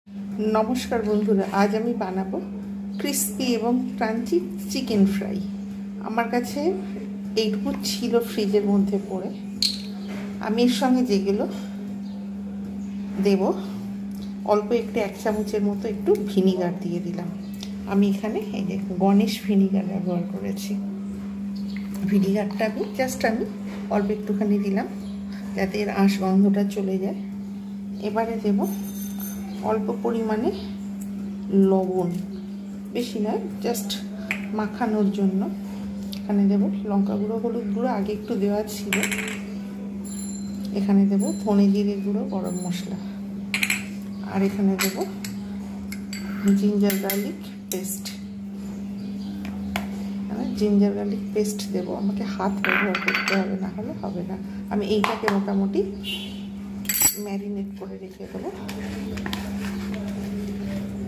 नमस्कार बंधुरा आज आमी बानाबो क्रिस्पी एवं क्रांची चिकेन फ्राई। आमार काछे एइटुकु छिलो फ्रिजेर मध्य पड़े आमी एर संगे जेगुलो देबो अल्प एकटु एक चामचेर मतो एकटु भिनिगार दिए दिलाम। आमी एखाने एइ जे गणेश भिनिगार व्यवहार करेछि। भिनिगारटा आमी जास्ट अल्प एकटुखानि दिलाम जाते एर आँश गन्धटा चले जाय। एबारे देबो अल्प परिमाणे लवण, बेशी नय, जस्ट माखानोर जोन्नो। एखाने देबो लंका गुঁড়ো, हलुद गुঁড়ো आगे एकटु देওয়া छिलो। एखाने देबो धने जिरे गुঁড়ো, गरम मशला, और एखाने देबो जिंजार गार्लिक पेस्ट। जिंजार गार्लिक पेस्ट देबो, आमाके हाथ व्यवहार करते होबे, ना हले होबे ना। आमी एइटाके मोटामुटी मैरिनेट करे रेखे देबो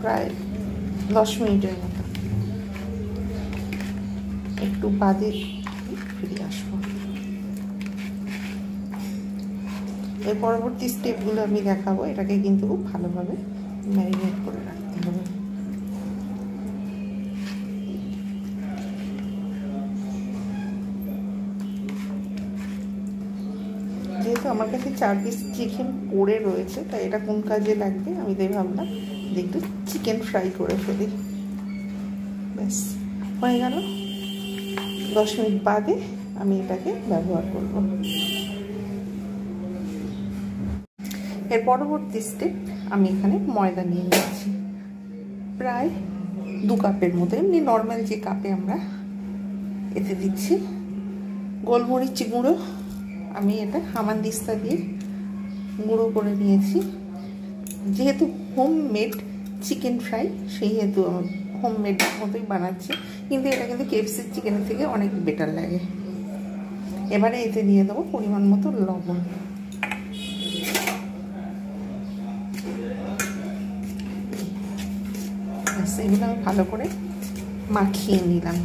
प्राय 10 मिनिटेर मतो। एकटु बादे फिरे आसबो। एर परबर्ती स्टेपगुलो आमी देखाबो। एटाके किन्तु खूब भालोभाবে मैरिनेट करे राखते होबे। जेहेतु आमार काछे 4 पिस चिकेन पड़े रयेछे ताई एटा कोन काजे लागबे आमी ताई भाबलाम जे एकटु चिकेन फ्राई करे फेली। बस हये गेल। 10 मिनिट बादे आमी एटाके व्यवहार करब। एर परबर्ती स्टेप आमी एखाने मयदा निये निয়েছি प्राय 2 কাপের মতো। एमনি नर्माल जे कापे आमरा एते दिচ্ছি। गोलमरिच गुঁড়ো आमी एटा हामानदिस्ता दिए गुঁড়ো करे निয়েছি। जेहेतु होममेड चिकेन फ्राई सेई हेतु होममेड मतोई बानाচ্ছি, किन्तु एटा किन्तु केएफसी चिकेन थेके अनेक बेटार लागे। एबारे एते दिए देबो परिमाण मतो लवण। एগুলো আমি ভালো করে মাখিয়ে নিলাম।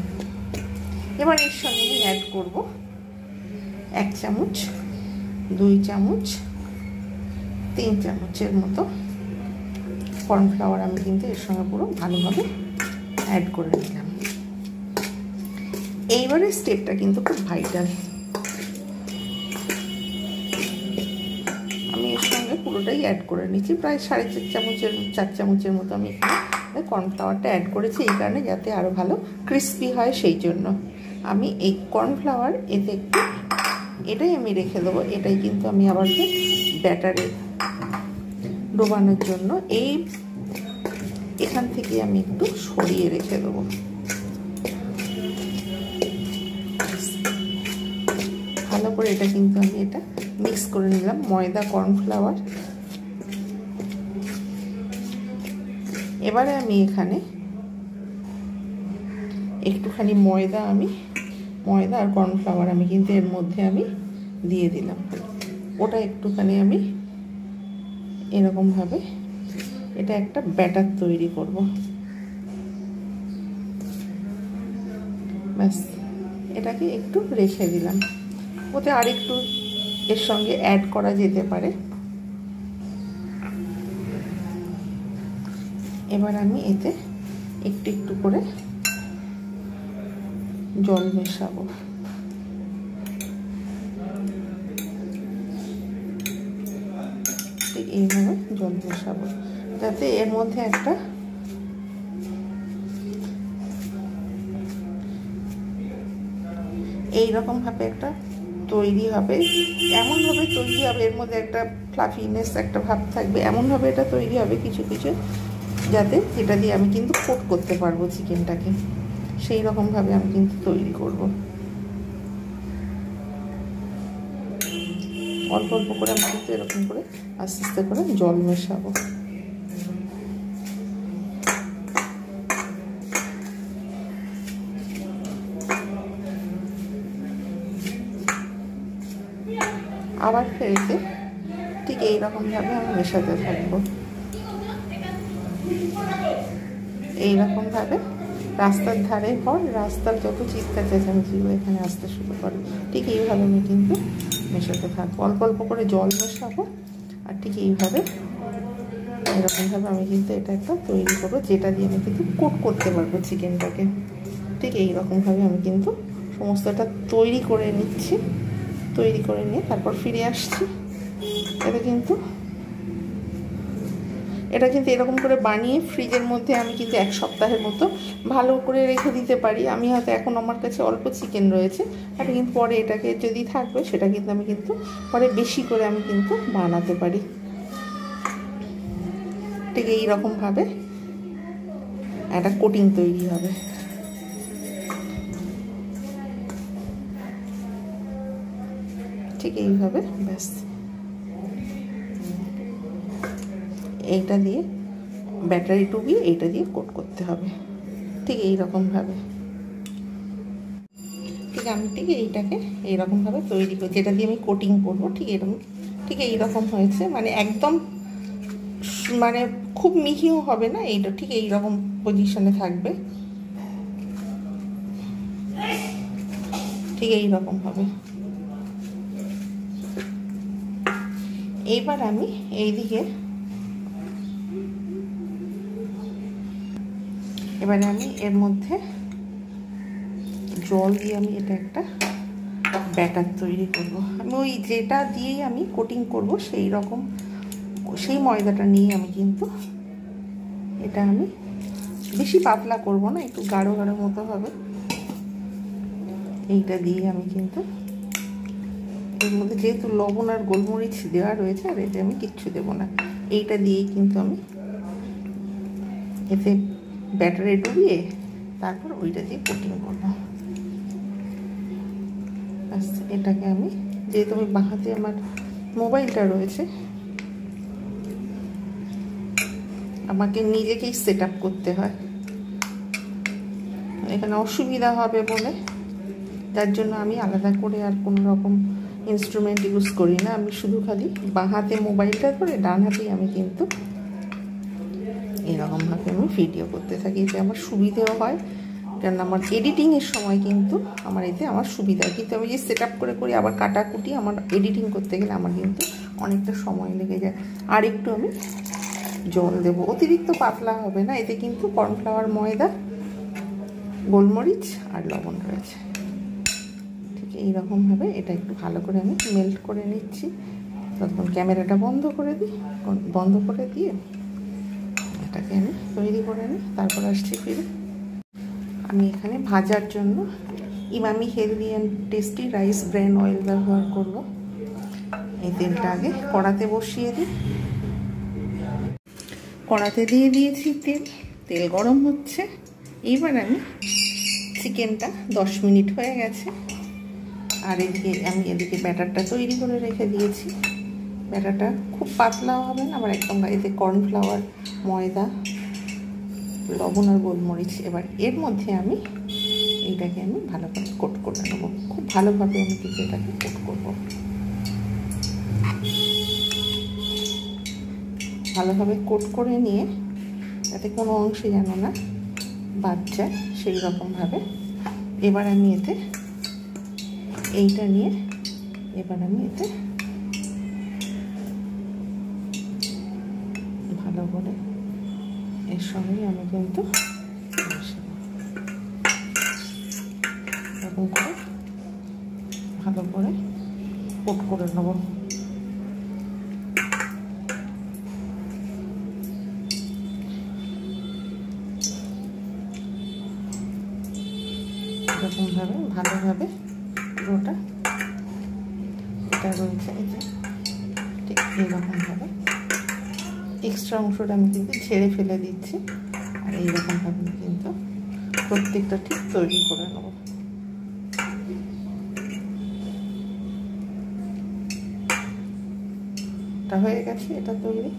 এবার এর সঙ্গে আমি অ্যাড করব 1 চামচ, 2 চামচ, 3 চামচের মতো কর্নফ্লাওয়ার। আমি কিন্তু এর সঙ্গে পুরো ভালোভাবে অ্যাড করে নিলাম। এইবারে স্টেপটা কিন্তু খুব ভাইটাল। আমি এর সঙ্গে পুরোটাই অ্যাড করে নিচ্ছি। প্রায় 4 চামচের মতো আমি এখানে কর্নফ্লাওয়ারটা অ্যাড করেছি এই কারণে যাতে আরও ভালো ক্রিস্পি হয়, সেই জন্য আমি এই কর্নফ্লাওয়ার এতে একটু এটাই আমি রেখে দেবো। এটাই কিন্তু আমি আবার ব্যাটারে ডোবানোর জন্য এই এখান থেকে আমি একটু সরিয়ে রেখে দেবো। ভালো করে এটা কিন্তু আমি এটা মিক্স করে নিলাম ময়দা কর্নফ্লাওয়ার। এবারে আমি এখানে একটুখানি ময়দা আর কর্নফ্লাওয়ার আমি কিন্তু এর মধ্যে আমি দিয়ে দিলাম। ওটা একটুখানি আমি এরকম ভাবে এটা একটা ব্যাটার তৈরি করব। ব্যাস এটাকে একটু রেখে দিলাম। ওতে আরেকটু এর সঙ্গে অ্যাড করা যেতে পারে। এবার আমি এতে একটু একটু করে জল মেশাবো। ঠিক এইভাবে জল মেশাবো যাতে এর মধ্যে একটা এইরকম ভাবে একটা তৈরি হবে, এমন ভাবে তৈরি হবে এর মধ্যে একটা ফ্লাফিনেস একটা ভাব থাকবে, এমন ভাবে এটা তৈরি হবে কিছু কিছু যাতে এটা দিয়ে আমি কিন্তু কোট করতে পারবো চিকেনটাকে। সেই রকম ভাবে আমি কিন্তু তৈরি করব। অল্প অল্প করে আমি কিন্তু এরকম করে আস্তে আস্তে করে জল মেশাবো। আবার ফেরতে ঠিক এইরকম ভাবে আমি মেশাতে থাকবো। এইরকম ভাবে রাস্তার ধারে পর রাস্তার যত চিৎকার চেঁচামেচিগুলো এখানে আসতে শুরু করে ঠিক এইভাবে আমি কিন্তু মেশাতে থাকবো। অল্প অল্প করে জল মেশাবো আর ঠিক এইভাবে এরকমভাবে আমি কিন্তু এটা একটা তৈরি করবো, যেটা দিয়ে আমি কিন্তু কোট করতে পারবো চিকেনটাকে। ঠিক এইরকমভাবে আমি কিন্তু সমস্তটা তৈরি করে নিচ্ছি। তৈরি করে নিয়ে তারপর ফিরে আসছি। এটা কিন্তু এরকম করে বানিয়ে ফ্রিজের মধ্যে আমি কিন্তু 1 সপ্তাহের মতো ভালো করে রেখে দিতে পারি। আমি হয়তো এখন আমার কাছে অল্প চিকেন রয়েছে, এটা কিন্তু পরে এটাকে যদি থাকবে সেটা কিন্তু আমি কিন্তু পরে বেশি করে আমি কিন্তু বানাতে পারি। ঠিক এইরকমভাবে একটা কোটিং তৈরি হবে। ঠিক এইভাবে ব্যাস এইটা দিয়ে ব্যাটারি ডুবিয়ে এইটা দিয়ে কোট করতে হবে। ঠিক এইরকমভাবে আমি ঠিক এইটাকে এইরকমভাবে তৈরি করি, যেটা দিয়ে আমি কোটিং করবো। ঠিক এইরকম হয়েছে, মানে একদম মানে খুব মিহিও হবে না, এইটা ঠিক এইরকম পজিশনে থাকবে। ঠিক এইরকম হবে। এইবার আমি এইদিকে এবারে আমি এর মধ্যে জল দিয়ে আমি এটা একটা ব্যাটার তৈরি করব। আমি ওই যেটা দিয়েই আমি কোটিং করব সেই ময়দাটা নিয়ে আমি কিন্তু এটা আমি বেশি পাতলা করব না, একটু গাঢ় গাঢ় মতো হবে। এইটা দিয়ে আমি কিন্তু এর মধ্যে যেহেতু লবণ আর গোলমরিচ দেওয়া রয়েছে, আর এতে আমি কিচ্ছু দেবো না। এইটা দিয়েই কিন্তু আমি এতে ব্যাটারে ডুবিয়ে তারপর ওইটা দিয়ে কোটিং করবো। এটাকে আমি যেহেতু আমি বাঁ হাতে আমার মোবাইলটা রয়েছে, আমাকে নিজেকেই সেট আপ করতে হয়, এখানে অসুবিধা হবে বলে, যার জন্য আমি আলাদা করে আর কোনো রকম ইনস্ট্রুমেন্ট ইউজ করি না। আমি শুধু খালি বাঁ হাতে মোবাইলটা ধরে ডান হাতেই আমি কিন্তু এরকমভাবে আমি ভিডিও করতে থাকি। এতে আমার সুবিধেও হয়, কারণ আমার এডিটিংয়ের সময় কিন্তু আমার সুবিধা হয়। কিন্তু আমি যে সেট আপ করে আবার কাটাকুটি আমার এডিটিং করতে গেলে আমার কিন্তু অনেকটা সময় লেগে যায়। আর একটু আমি জল দেবো, অতিরিক্ত পাতলা হবে না। এতে কিন্তু কর্নফ্লাওয়ার, ময়দা, গোলমরিচ আর লবণ রয়েছে। ঠিক এইরকমভাবে এটা একটু ভালো করে আমি মেল্ট করে নিচ্ছি। তখন ক্যামেরাটা বন্ধ করে দিয়ে এটাকে আমি তৈরি করে নিই। তারপর আসছি ফিরে। আমি এখানে ভাজার জন্য Emami healthy and tasty rice bran oil ব্যবহার করব। এই তেলটা আগে কড়াতে বসিয়ে দিই। কড়াতে দিয়ে দিয়েছি তেল গরম হচ্ছে। এইবার আমি চিকেনটা 10 মিনিট হয়ে গেছে, আর এদিকে ব্যাটারটা তৈরি করে রেখে দিয়েছি। ব্যাটারটা খুব পাতলাও হবে না, আবার একদম এতে কর্নফ্লাওয়ার, ময়দা, লবণ আর গোলমরিচ। এবার এর মধ্যে আমি এইটাকে আমি ভালো করে কোট করে নেবো। খুব ভালোভাবে আমি কিন্তু এটাকে কোট করবো। ভালোভাবে কোট করে নিয়ে যাতে কোনো অংশে যেন না বাদ যায় সেই রকমভাবে এবার আমি এতে এইটা নিয়ে এবার আমি এতে ভালো করে এর সঙ্গে আমি কিন্তু এরকম করে ভালো করে কোট করে নেব। এরকমভাবে ভালোভাবে পুরোটা এটা রয়েছে, ঠিক এইরকমভাবে এক্সট্রা অংশটা আমি কিন্তু ছেড়ে ফেলে দিচ্ছি। আর এইরকমভাবে কিন্তু প্রত্যেকটা ঠিক তৈরি করে নেব। এটা হয়ে গেছে, এটা তৈরি।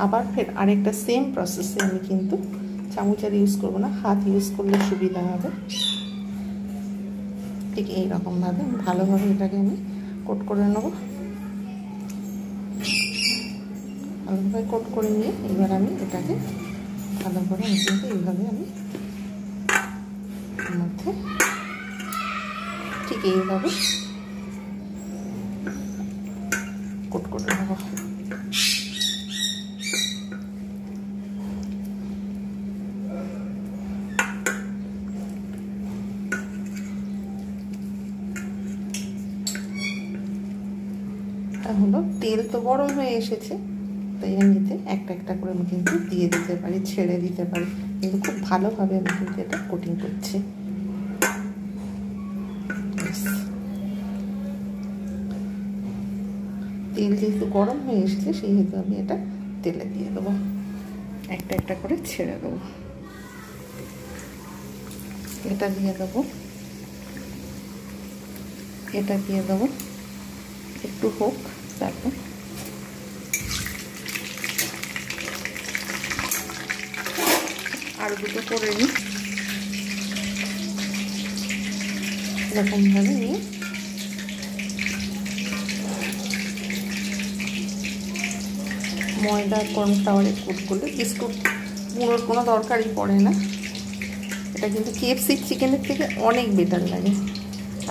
আবার ফের আরেকটা সেম প্রসেসে আমি কিন্তু চামচার ইউজ করবো না, হাত ইউজ করলে সুবিধা হবে। ঠিক এইরকমভাবে ভালোভাবে এটাকে আমি কোট করে নেব। ভালোভাবে কোট করে নিয়ে এবার আমি এটাকে ভালো করে কিন্তু এইভাবে আমি মধ্যে ঠিক এইভাবে কোট করে নেব। কথা হলো, তেল তো গরম হয়ে এসেছে, তাই আমি এতে একটা একটা করে আমি কিন্তু দিয়ে দিতে পারি, ছেড়ে দিতে পারি, কিন্তু খুব ভালোভাবে আমি কিন্তু এটা কোটিং করছি। তেল যেহেতু গরম হয়ে এসেছে সেহেতু আমি এটা তেলে দিয়ে দেবো, একটা একটা করে ছেড়ে দেবো। এটা দিয়ে দেবো, এটা দিয়ে দেবো, একটু হোক, তারপর আরো দুটো করে নিই। এরকমভাবে নিয়ে ময়দা কর্নফ্লাওয়ারে কোট করলে বিস্কুট গুঁড়োর কোনো দরকারই পড়ে না। এটা কিন্তু কেএফসি চিকেনের থেকে অনেক বেটার লাগে।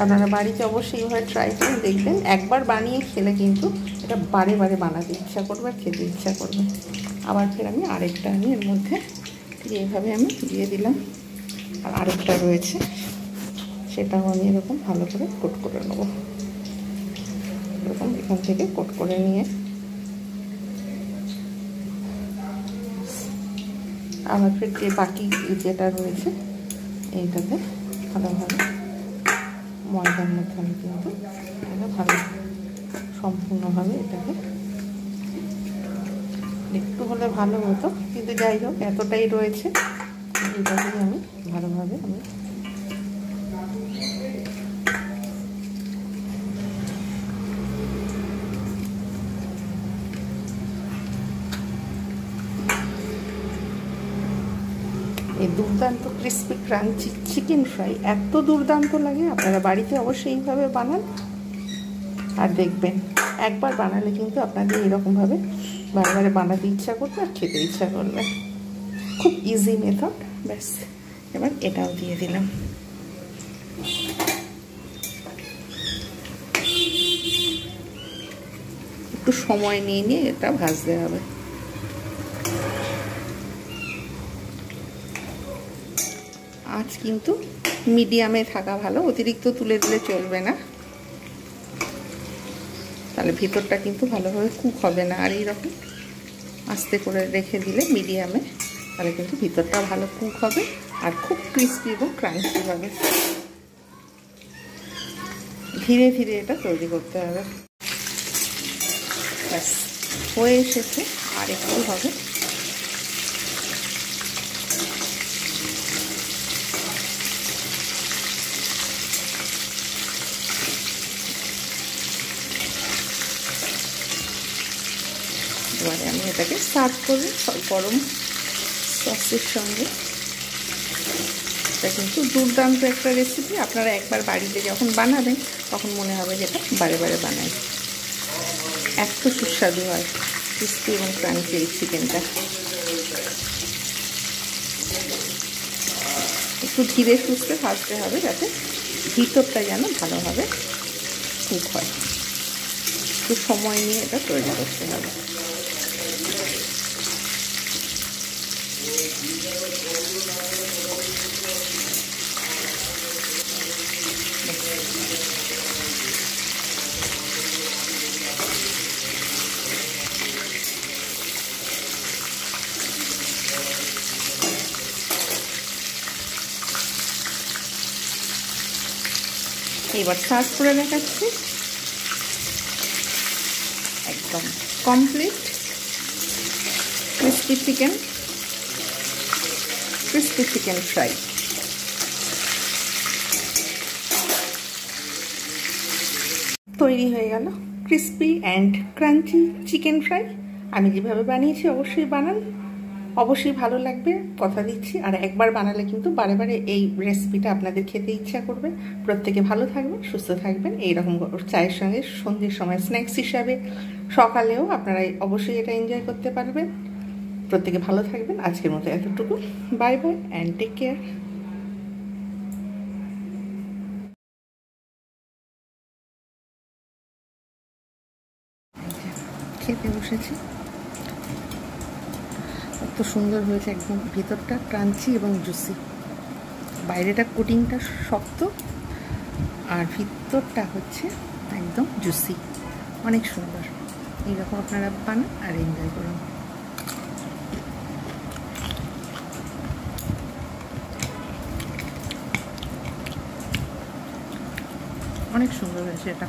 আপনারা বাড়িতে অবশ্যই এইভাবে ট্রাই করে দেখবেন, একবার বানিয়ে খেলে কিন্তু এটা বারে বারে বানাতে ইচ্ছা করবে আর খেতে ইচ্ছা করবে। আবার ফের আমি আরেকটা আমি এর মধ্যে এইভাবে আমি দিয়ে দিলাম, আর আরেকটা রয়েছে সেটাও আমি এরকম ভালো করে কোট করে নেবো। এরকম এখান থেকে কোট করে নিয়ে আবার ফের যে বাকি যেটা রয়েছে এইটাতে ভালোভাবে ময়দার মধ্যে আমি কিন্তু ভালো সম্পূর্ণভাবে এটাকে, একটু হলে ভালো হতো, কিন্তু যাই হোক এতটাই রয়েছে, এটাকেই আমি ভালোভাবে আমি এই দুর্দান্ত ক্রিস্পি ক্রাঞ্চি চিকেন ফ্রাই এত দুর্দান্ত লাগে। আপনারা বাড়িতে অবশ্যই এইভাবে বানান, আর দেখবেন একবার বানালে কিন্তু আপনাদের এরকমভাবে বারবার বানাতে ইচ্ছা করবে আর খেতে ইচ্ছা করবে। খুব ইজি মেথড। ব্যাস, এবার এটাও দিয়ে দিলাম। একটু সময় নিয়ে নিয়ে এটা ভাজতে হবে। আঁচ কিন্তু মিডিয়ামে থাকা ভালো, অতিরিক্ত তুলে দিলে চলবে না, তাহলে ভিতরটা কিন্তু ভালোভাবে কুক হবে না। আর এইরকম আস্তে করে রেখে দিলে মিডিয়ামে, তাহলে কিন্তু ভিতরটা ভালো কুক হবে আর খুব ক্রিস্পি এবং ক্রাঞ্চি হবে। ধীরে ধীরে এটা তৈরি করতে হবে। ব্যাস হয়ে এসেছে, আর একটু হবে। এবারে আমি এটাকে সার্ভ করব গরম সসের সঙ্গে। এটা কিন্তু দুর্দান্ত একটা রেসিপি। আপনারা একবার বাড়িতে যখন বানাবেন তখন মনে হবে যেটা বারে বারে বানাই, এত সুস্বাদু হয় ক্রিস্পি এবং ক্রাঞ্চি এই চিকেনটা। একটু ধীরে সুস্থে ভাজতে হবে যাতে ভিতরটা যেন ভালোভাবে কুক হয়। একটু সময় নিয়ে এটা তৈরি করতে হবে। এবার সার্ভ করে দেখাচ্ছি। একদম কমপ্লিট ক্রিস্পি চিকেন ফ্রাই। তৈরি হয়ে গেল crispy and crunchy chicken fry. আমি যেভাবে বানিয়েছি অবশ্যই বানান, অবশ্যই ভালো লাগবে, কথা দিচ্ছি। আর একবার বানালে কিন্তু বারে বারে এই রেসিপিটা আপনাদের খেতে ইচ্ছা করবে। প্রত্যেকে ভালো থাকবেন, সুস্থ থাকবেন। এইরকম চায়ের সঙ্গে সন্ধ্যের সময় স্ন্যাক্স হিসাবে, সকালেও আপনারা অবশ্যই এটা এনজয় করতে পারবেন। প্রত্যেকে ভালো থাকবেন। আজকের মতো এতটুকু। Bye bye and take care. খেতে বসেছি, এত সুন্দর হয়েছে, একদম ভিতরটা ক্রাঞ্চি এবং জুসি। বাইরেটা কোটিংটা শক্ত আর ভিতরটা হচ্ছে একদম জুসি। অনেক সুন্দর। এইরকম আপনারা বানান আর এনজয় করুন। অনেক সুন্দর হয়েছে এটা।